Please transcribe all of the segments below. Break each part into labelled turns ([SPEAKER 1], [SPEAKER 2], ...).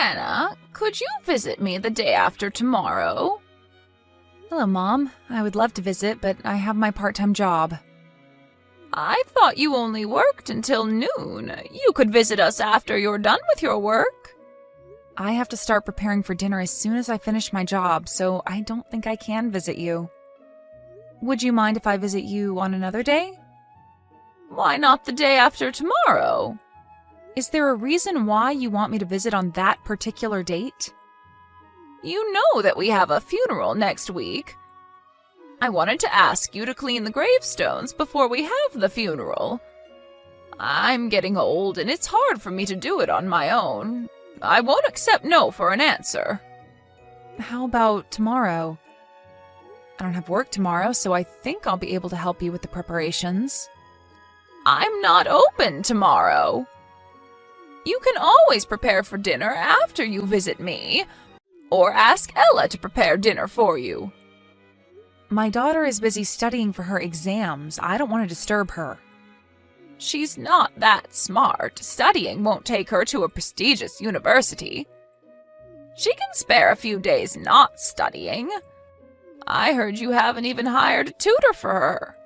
[SPEAKER 1] Hannah, could you visit me the day after tomorrow?
[SPEAKER 2] Hello, Mom. I would love to visit, but I have my part-time job.
[SPEAKER 1] I thought you only worked until noon. You could visit us after you're done with your work.
[SPEAKER 2] I have to start preparing for dinner as soon as I finish my job, so I don't think I can visit you. Would you mind if I visit you on another day?
[SPEAKER 1] Why not the day after tomorrow?
[SPEAKER 2] Is there a reason why you want me to visit on that particular date?
[SPEAKER 1] You know that we have a funeral next week. I wanted to ask you to clean the gravestones before we have the funeral. I'm getting old and it's hard for me to do it on my own. I won't accept no for an answer.
[SPEAKER 2] How about tomorrow? I don't have work tomorrow, so I think I'll be able to help you with the preparations.
[SPEAKER 1] I'm not open tomorrow. You can always prepare for dinner after you visit me, or ask Ella to prepare dinner for you.
[SPEAKER 2] My daughter is busy studying for her exams. I don't want to disturb her.
[SPEAKER 1] She's not that smart. Studying won't take her to a prestigious university. She can spare a few days not studying. I heard you haven't even hired a tutor for her.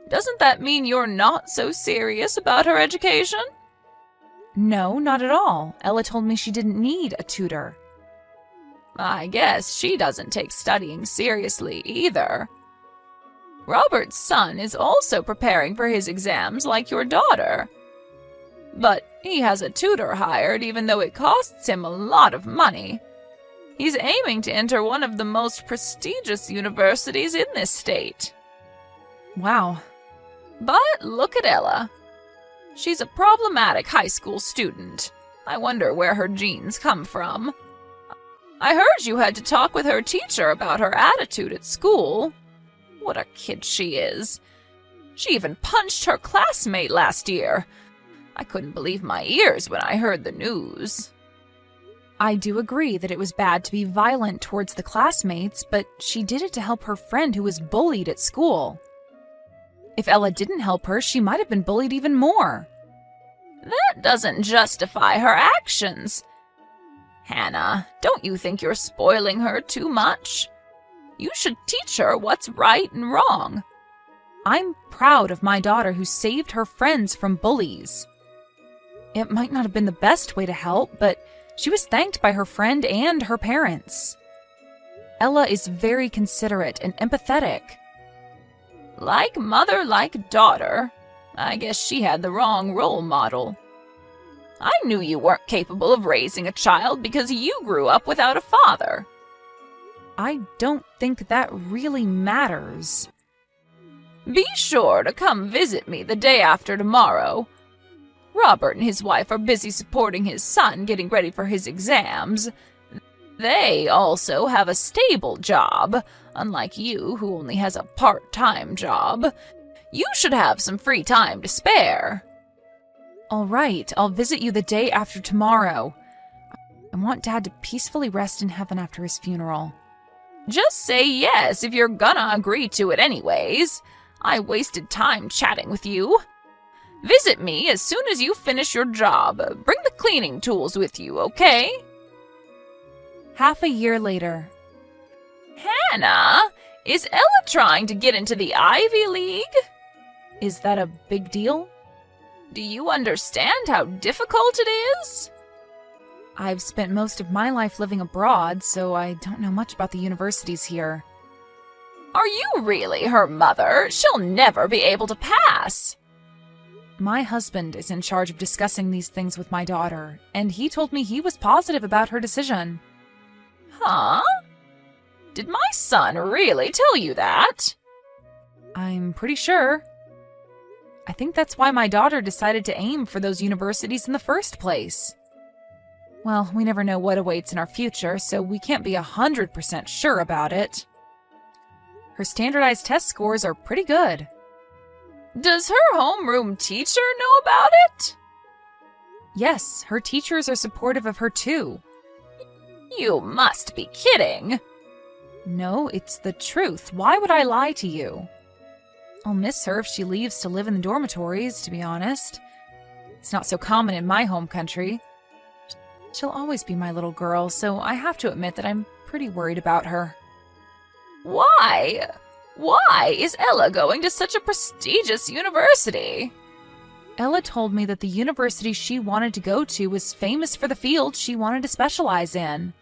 [SPEAKER 1] Doesn't that mean you're not so serious about her education?
[SPEAKER 2] No, not at all. Ella told me she didn't need a tutor.
[SPEAKER 1] I guess she doesn't take studying seriously either. Robert's son is also preparing for his exams like your daughter. But he has a tutor hired even though it costs him a lot of money. He's aiming to enter one of the most prestigious universities in this state.
[SPEAKER 2] Wow.
[SPEAKER 1] But look at Ella. She's a problematic high school student. I wonder where her genes come from. I heard you had to talk with her teacher about her attitude at school. What a kid she is. She even punched her classmate last year. I couldn't believe my ears when I heard the news.
[SPEAKER 2] I do agree that it was bad to be violent towards the classmates, but she did it to help her friend who was bullied at school. If Ella didn't help her, she might have been bullied even more.
[SPEAKER 1] That doesn't justify her actions. Hannah, don't you think you're spoiling her too much? You should teach her what's right and wrong.
[SPEAKER 2] I'm proud of my daughter who saved her friends from bullies. It might not have been the best way to help, but she was thanked by her friend and her parents. Ella is very considerate and empathetic.
[SPEAKER 1] Like mother, like daughter. I guess she had the wrong role model. I knew you weren't capable of raising a child because you grew up without a father.
[SPEAKER 2] I don't think that really matters.
[SPEAKER 1] Be sure to come visit me the day after tomorrow. Robert and his wife are busy supporting his son getting ready for his exams. They also have a stable job, unlike you who only has a part-time job. You should have some free time to spare.
[SPEAKER 2] All right, I'll visit you the day after tomorrow. I want Dad to peacefully rest in heaven after his funeral.
[SPEAKER 1] Just say yes if you're gonna agree to it anyways. I wasted time chatting with you. Visit me as soon as you finish your job. Bring the cleaning tools with you, okay?
[SPEAKER 2] Half a year later.
[SPEAKER 1] Hannah, is Ella trying to get into the Ivy League?
[SPEAKER 2] Is that a big deal?
[SPEAKER 1] Do you understand how difficult it is?
[SPEAKER 2] I've spent most of my life living abroad, so I don't know much about the universities here.
[SPEAKER 1] Are you really her mother? She'll never be able to pass.
[SPEAKER 2] My husband is in charge of discussing these things with my daughter, and he told me he was positive about her decision.
[SPEAKER 1] Huh? Did my son really tell you that?
[SPEAKER 2] I'm pretty sure. I think that's why my daughter decided to aim for those universities in the first place. Well, we never know what awaits in our future, so we can't be 100% sure about it. Her standardized test scores are pretty good.
[SPEAKER 1] Does her homeroom teacher know about it?
[SPEAKER 2] Yes, her teachers are supportive of her too.
[SPEAKER 1] You must be kidding.
[SPEAKER 2] No, it's the truth. Why would I lie to you? I'll miss her if she leaves to live in the dormitories, to be honest. It's not so common in my home country. She'll always be my little girl, so I have to admit that I'm pretty worried about her.
[SPEAKER 1] Why? Why is Ella going to such a prestigious university?
[SPEAKER 2] Ella told me that the university she wanted to go to was famous for the field she wanted to specialize in.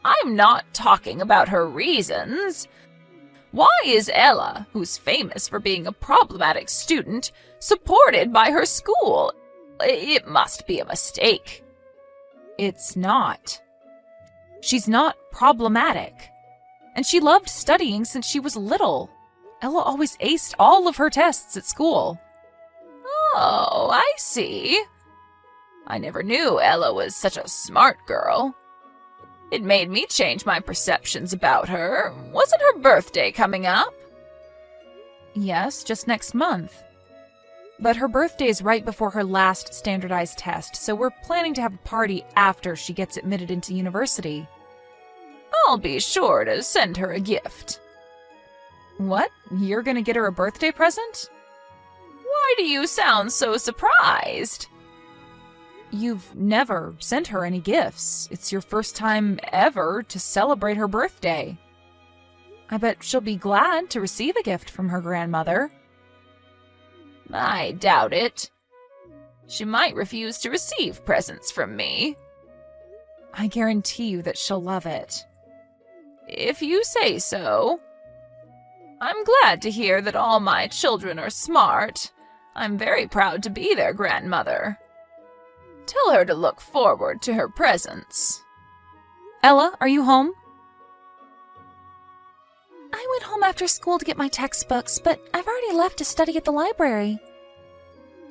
[SPEAKER 1] I'm not talking about her reasons. Why is Ella, who's famous for being a problematic student, supported by her school? It must be a mistake.
[SPEAKER 2] It's not. She's not problematic. And she loved studying since she was little. Ella always aced all of her tests at school.
[SPEAKER 1] Oh, I see. I never knew Ella was such a smart girl. It made me change my perceptions about her. Wasn't her birthday coming up?
[SPEAKER 2] Yes, just next month. But her birthday's right before her last standardized test, so we're planning to have a party after she gets admitted into university.
[SPEAKER 1] I'll be sure to send her a gift.
[SPEAKER 2] What? You're gonna get her a birthday present?
[SPEAKER 1] Why do you sound so surprised?
[SPEAKER 2] You've never sent her any gifts. It's your first time ever to celebrate her birthday. I bet she'll be glad to receive a gift from her grandmother.
[SPEAKER 1] I doubt it. She might refuse to receive presents from me.
[SPEAKER 2] I guarantee you that she'll love it.
[SPEAKER 1] If you say so. I'm glad to hear that all my children are smart. I'm very proud to be their grandmother. Tell her to look forward to her presents.
[SPEAKER 2] Ella, are you home?
[SPEAKER 3] I went home after school to get my textbooks, but I've already left to study at the library.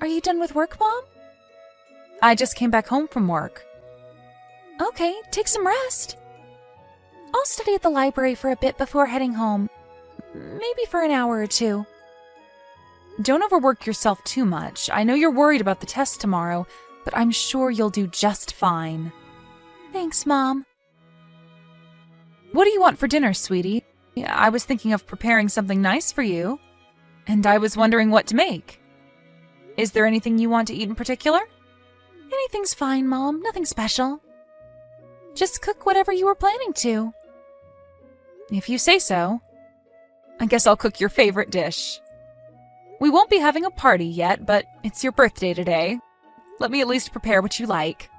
[SPEAKER 3] Are you done with work, Mom?
[SPEAKER 2] I just came back home from work.
[SPEAKER 3] Okay, take some rest. I'll study at the library for a bit before heading home. Maybe for an hour or two.
[SPEAKER 2] Don't overwork yourself too much. I know you're worried about the test tomorrow, but I'm sure you'll do just fine.
[SPEAKER 3] Thanks, Mom.
[SPEAKER 2] What do you want for dinner, sweetie? I was thinking of preparing something nice for you, and I was wondering what to make. Is there anything you want to eat in particular?
[SPEAKER 3] Anything's fine, Mom. Nothing special. Just cook whatever you were planning to.
[SPEAKER 2] If you say so. I guess I'll cook your favorite dish. We won't be having a party yet, but it's your birthday today. Let me at least prepare what you like.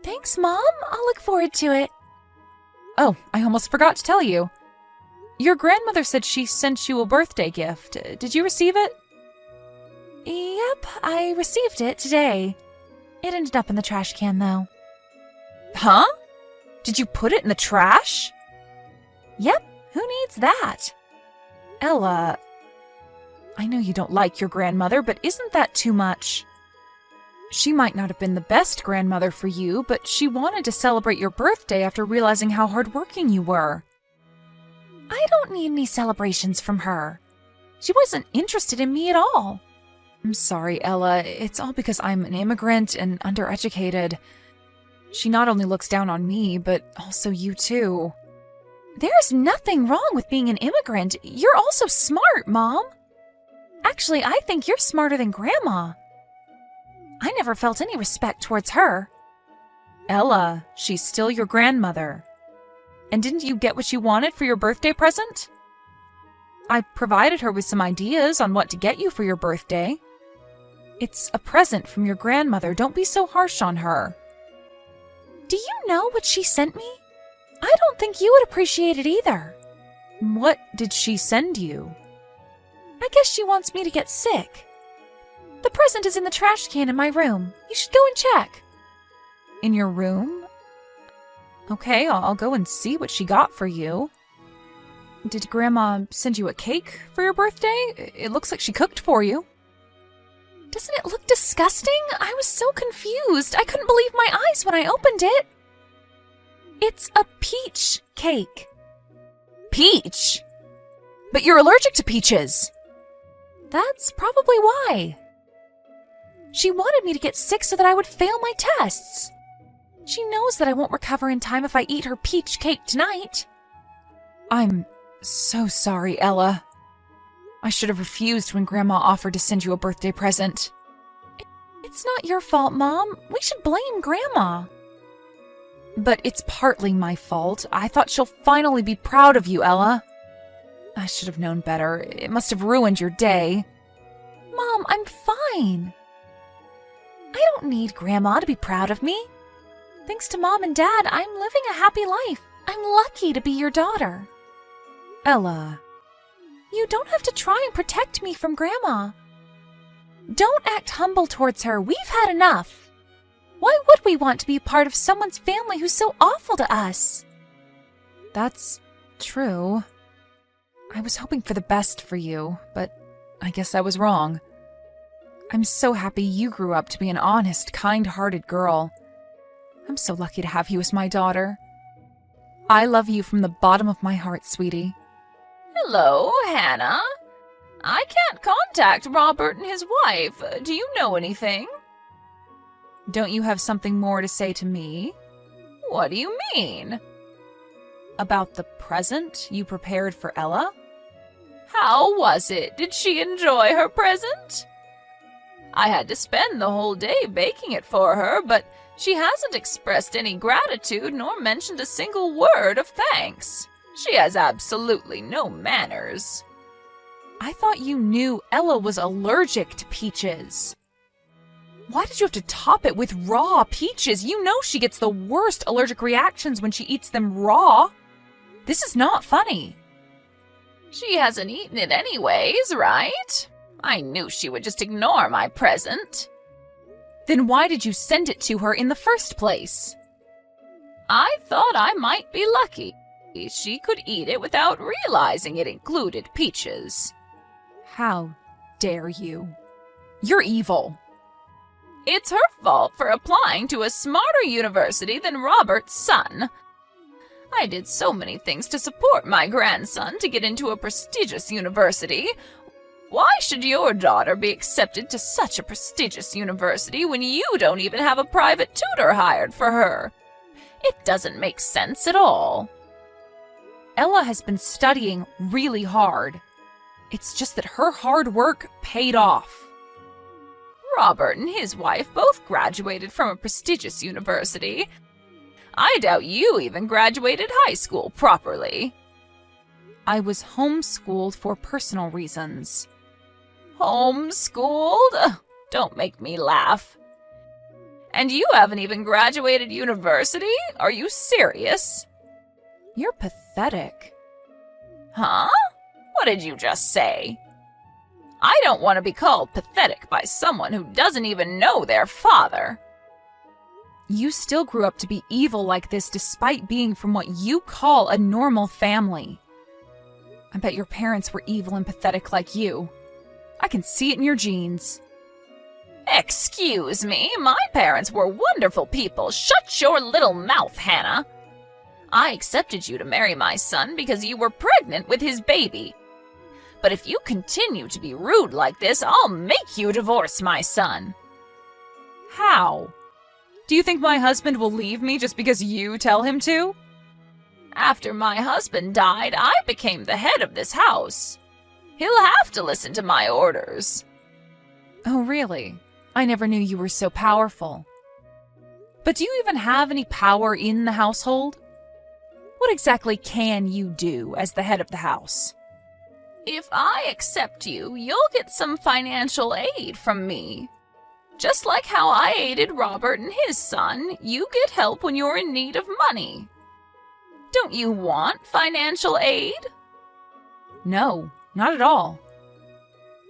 [SPEAKER 3] Thanks, Mom. I'll look forward to it.
[SPEAKER 2] Oh, I almost forgot to tell you. Your grandmother said she sent you a birthday gift. Did you receive it?
[SPEAKER 3] Yep, I received it today. It ended up in the trash can, though.
[SPEAKER 2] Huh? Did you put it in the trash?
[SPEAKER 3] Yep, who needs that?
[SPEAKER 2] Ella, I know you don't like your grandmother, but isn't that too much? She might not have been the best grandmother for you, but she wanted to celebrate your birthday after realizing how hardworking you were.
[SPEAKER 3] I don't need any celebrations from her. She wasn't interested in me at all.
[SPEAKER 2] I'm sorry, Ella. It's all because I'm an immigrant and undereducated. She not only looks down on me, but also you too.
[SPEAKER 3] There's nothing wrong with being an immigrant. You're also smart, Mom. Actually, I think you're smarter than Grandma. I never felt any respect towards her.
[SPEAKER 2] Ella, she's still your grandmother. And didn't you get what you wanted for your birthday present? I provided her with some ideas on what to get you for your birthday. It's a present from your grandmother. Don't be so harsh on her.
[SPEAKER 3] Do you know what she sent me? I don't think you would appreciate it either.
[SPEAKER 2] What did she send you?
[SPEAKER 3] I guess she wants me to get sick. The present is in the trash can in my room. You should go and check.
[SPEAKER 2] In your room? Okay, I'll go and see what she got for you. Did Grandma send you a cake for your birthday? It looks like she cooked for you.
[SPEAKER 3] Doesn't it look disgusting? I was so confused. I couldn't believe my eyes when I opened it. It's a peach cake.
[SPEAKER 2] Peach? But you're allergic to peaches.
[SPEAKER 3] That's probably why. She wanted me to get sick so that I would fail my tests. She knows that I won't recover in time if I eat her peach cake tonight.
[SPEAKER 2] I'm so sorry, Ella. I should have refused when Grandma offered to send you a birthday present.
[SPEAKER 3] It's not your fault, Mom. We should blame Grandma.
[SPEAKER 2] But it's partly my fault. I thought she'll finally be proud of you, Ella. I should have known better. It must have ruined your day.
[SPEAKER 3] Mom, I'm fine. I don't need Grandma to be proud of me. Thanks to Mom and Dad, I'm living a happy life. I'm lucky to be your daughter.
[SPEAKER 2] Ella.
[SPEAKER 3] You don't have to try and protect me from Grandma. Don't act humble towards her. We've had enough. Why would we want to be part of someone's family who's so awful to us?
[SPEAKER 2] That's true. I was hoping for the best for you, but I guess I was wrong. I'm so happy you grew up to be an honest, kind-hearted girl. I'm so lucky to have you as my daughter. I love you from the bottom of my heart, sweetie.
[SPEAKER 1] Hello, Hannah. I can't contact Robert and his wife. Do you know anything?
[SPEAKER 2] Don't you have something more to say to me?
[SPEAKER 1] What do you mean?
[SPEAKER 2] About the present you prepared for Ella?
[SPEAKER 1] How was it? Did she enjoy her present? I had to spend the whole day baking it for her, but she hasn't expressed any gratitude nor mentioned a single word of thanks. She has absolutely no manners.
[SPEAKER 2] I thought you knew Ella was allergic to peaches. Why did you have to top it with raw peaches? You know she gets the worst allergic reactions when she eats them raw. This is not funny.
[SPEAKER 1] She hasn't eaten it anyways, right? I knew she would just ignore my present.
[SPEAKER 2] Then why did you send it to her in the first place?
[SPEAKER 1] I thought I might be lucky. She could eat it without realizing it included peaches.
[SPEAKER 2] How dare you? You're evil.
[SPEAKER 1] It's her fault for applying to a smarter university than Robert's son. I did so many things to support my grandson to get into a prestigious university. Why should your daughter be accepted to such a prestigious university when you don't even have a private tutor hired for her? It doesn't make sense at all.
[SPEAKER 2] Ella has been studying really hard. It's just that her hard work paid off.
[SPEAKER 1] Robert and his wife both graduated from a prestigious university. I doubt you even graduated high school properly.
[SPEAKER 2] I was homeschooled for personal reasons.
[SPEAKER 1] Homeschooled? Ugh, don't make me laugh. And you haven't even graduated university? Are you serious?
[SPEAKER 2] You're pathetic.
[SPEAKER 1] Huh? What did you just say? I don't want to be called pathetic by someone who doesn't even know their father.
[SPEAKER 2] You still grew up to be evil like this despite being from what you call a normal family. I bet your parents were evil and pathetic like you. I can see it in your genes.
[SPEAKER 1] Excuse me, my parents were wonderful people. Shut your little mouth, Hannah. I accepted you to marry my son because you were pregnant with his baby. But if you continue to be rude like this, I'll make you divorce my son.
[SPEAKER 2] How? Do you think my husband will leave me just because you tell him to?
[SPEAKER 1] After my husband died, I became the head of this house. He'll have to listen to my orders.
[SPEAKER 2] Oh, really? I never knew you were so powerful. But do you even have any power in the household? What exactly can you do as the head of the house?
[SPEAKER 1] If I accept you, you'll get some financial aid from me. Just like how I aided Robert and his son, you get help when you're in need of money. Don't you want financial aid?
[SPEAKER 2] No, not at all.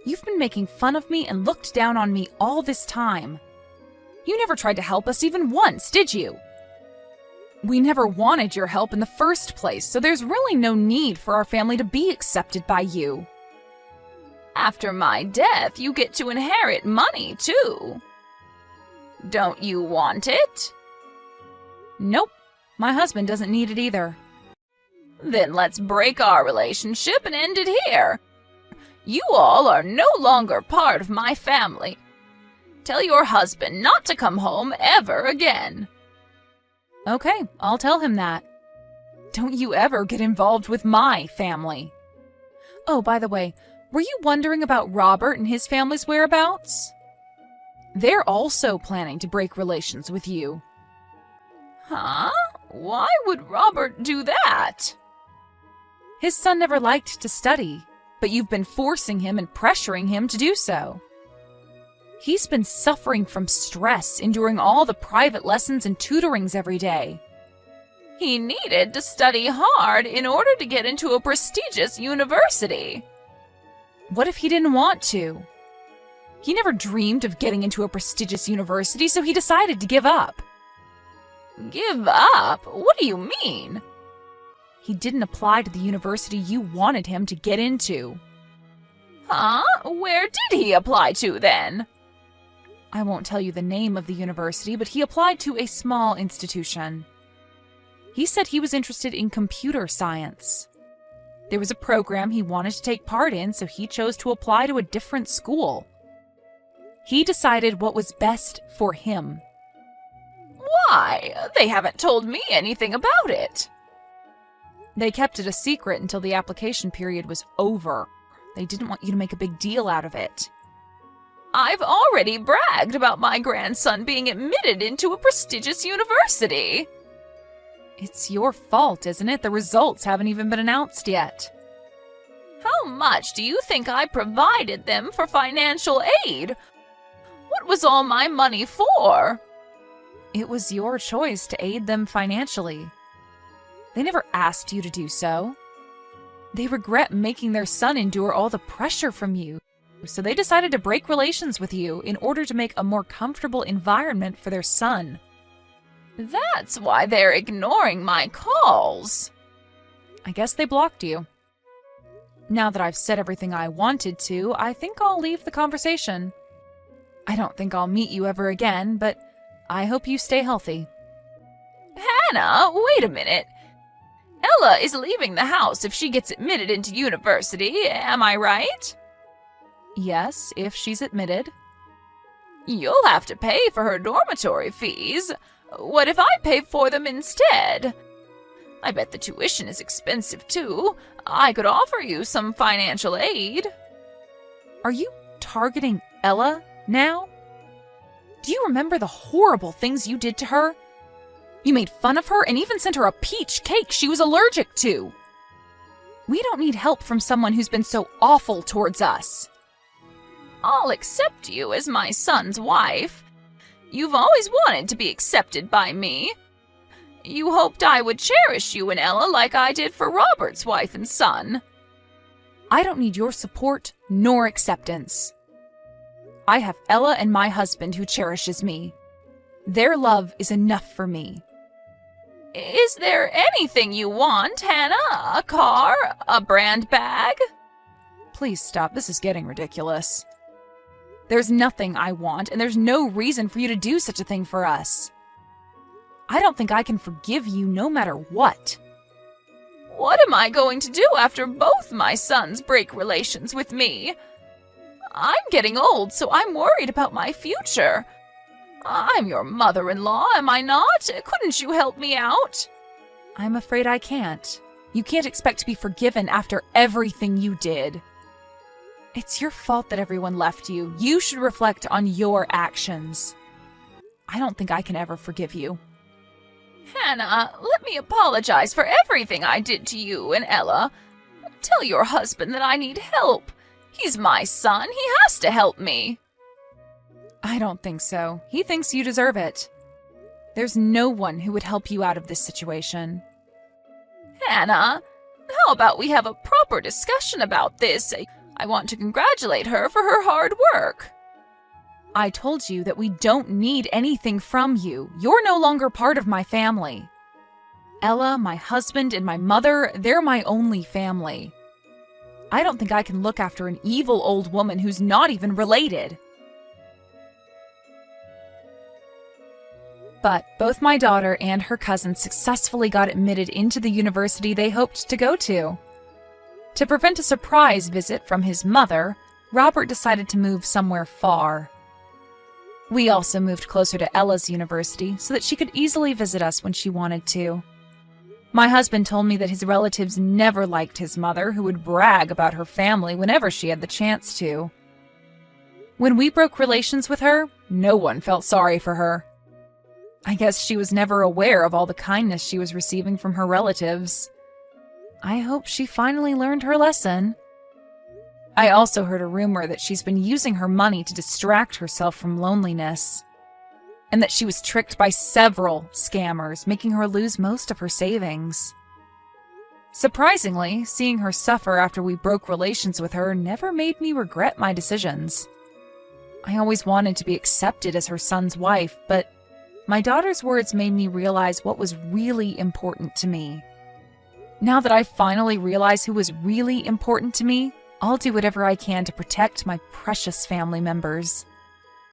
[SPEAKER 2] You've been making fun of me and looked down on me all this time. You never tried to help us even once, did you? We never wanted your help in the first place, so there's really no need for our family to be accepted by you.
[SPEAKER 1] After my death, you get to inherit money, too. Don't you want it?
[SPEAKER 2] Nope, my husband doesn't need it either.
[SPEAKER 1] Then let's break our relationship and end it here. You all are no longer part of my family. Tell your husband not to come home ever again.
[SPEAKER 2] Okay, I'll tell him that. Don't you ever get involved with my family. Oh, by the way, were you wondering about Robert and his family's whereabouts? They're also planning to break relations with you.
[SPEAKER 1] Huh? Why would Robert do that?
[SPEAKER 2] His son never liked to study, but you've been forcing him and pressuring him to do so. He's been suffering from stress, enduring all the private lessons and tutorings every day.
[SPEAKER 1] He needed to study hard in order to get into a prestigious university.
[SPEAKER 2] What if he didn't want to? He never dreamed of getting into a prestigious university, so he decided to give up.
[SPEAKER 1] Give up? What do you mean?
[SPEAKER 2] He didn't apply to the university you wanted him to get into.
[SPEAKER 1] Huh? Where did he apply to then?
[SPEAKER 2] I won't tell you the name of the university, but he applied to a small institution. He said he was interested in computer science. There was a program he wanted to take part in, so he chose to apply to a different school. He decided what was best for him.
[SPEAKER 1] Why? They haven't told me anything about it.
[SPEAKER 2] They kept it a secret until the application period was over. They didn't want you to make a big deal out of it.
[SPEAKER 1] I've already bragged about my grandson being admitted into a prestigious university.
[SPEAKER 2] It's your fault, isn't it? The results haven't even been announced yet.
[SPEAKER 1] How much do you think I provided them for financial aid? What was all my money for?
[SPEAKER 2] It was your choice to aid them financially. They never asked you to do so. They regret making their son endure all the pressure from you, so they decided to break relations with you in order to make a more comfortable environment for their son.
[SPEAKER 1] That's why they're ignoring my calls.
[SPEAKER 2] I guess they blocked you. Now that I've said everything I wanted to, I think I'll leave the conversation. I don't think I'll meet you ever again, but I hope you stay healthy.
[SPEAKER 1] Hannah, wait a minute. Ella is leaving the house if she gets admitted into university, am I right?
[SPEAKER 2] Yes, if she's admitted.
[SPEAKER 1] You'll have to pay for her dormitory fees. What if I pay for them instead? I bet the tuition is expensive too. I could offer you some financial aid.
[SPEAKER 2] Are you targeting Ella now? Do you remember the horrible things you did to her? You made fun of her and even sent her a peach cake she was allergic to. We don't need help from someone who's been so awful towards us.
[SPEAKER 1] I'll accept you as my son's wife. You've always wanted to be accepted by me. You hoped I would cherish you and Ella like I did for Robert's wife and son.
[SPEAKER 2] I don't need your support nor acceptance. I have Ella and my husband who cherishes me. Their love is enough for me.
[SPEAKER 1] Is there anything you want, Hannah? A car? A brand bag?
[SPEAKER 2] Please stop. This is getting ridiculous. There's nothing I want, and there's no reason for you to do such a thing for us. I don't think I can forgive you no matter what.
[SPEAKER 1] What am I going to do after both my sons break relations with me? I'm getting old, so I'm worried about my future. I'm your mother-in-law, am I not? Couldn't you help me out?
[SPEAKER 2] I'm afraid I can't. You can't expect to be forgiven after everything you did. It's your fault that everyone left you. You should reflect on your actions. I don't think I can ever forgive you.
[SPEAKER 1] Hannah, let me apologize for everything I did to you and Ella. Tell your husband that I need help. He's my son. He has to help me.
[SPEAKER 2] I don't think so. He thinks you deserve it. There's no one who would help you out of this situation.
[SPEAKER 1] Hannah, how about we have a proper discussion about this? I want to congratulate her for her hard work.
[SPEAKER 2] I told you that we don't need anything from you. You're no longer part of my family. Ella, my husband, and my mother, they're my only family. I don't think I can look after an evil old woman who's not even related. But both my daughter and her cousin successfully got admitted into the university they hoped to go to. To prevent a surprise visit from his mother, Robert decided to move somewhere far. We also moved closer to Ella's university so that she could easily visit us when she wanted to. My husband told me that his relatives never liked his mother, who would brag about her family whenever she had the chance to. When we broke relations with her, no one felt sorry for her. I guess she was never aware of all the kindness she was receiving from her relatives. I hope she finally learned her lesson. I also heard a rumor that she's been using her money to distract herself from loneliness, and that she was tricked by several scammers, making her lose most of her savings. Surprisingly, seeing her suffer after we broke relations with her never made me regret my decisions. I always wanted to be accepted as her son's wife, but my daughter's words made me realize what was really important to me. Now that I finally realize who was really important to me, I'll do whatever I can to protect my precious family members.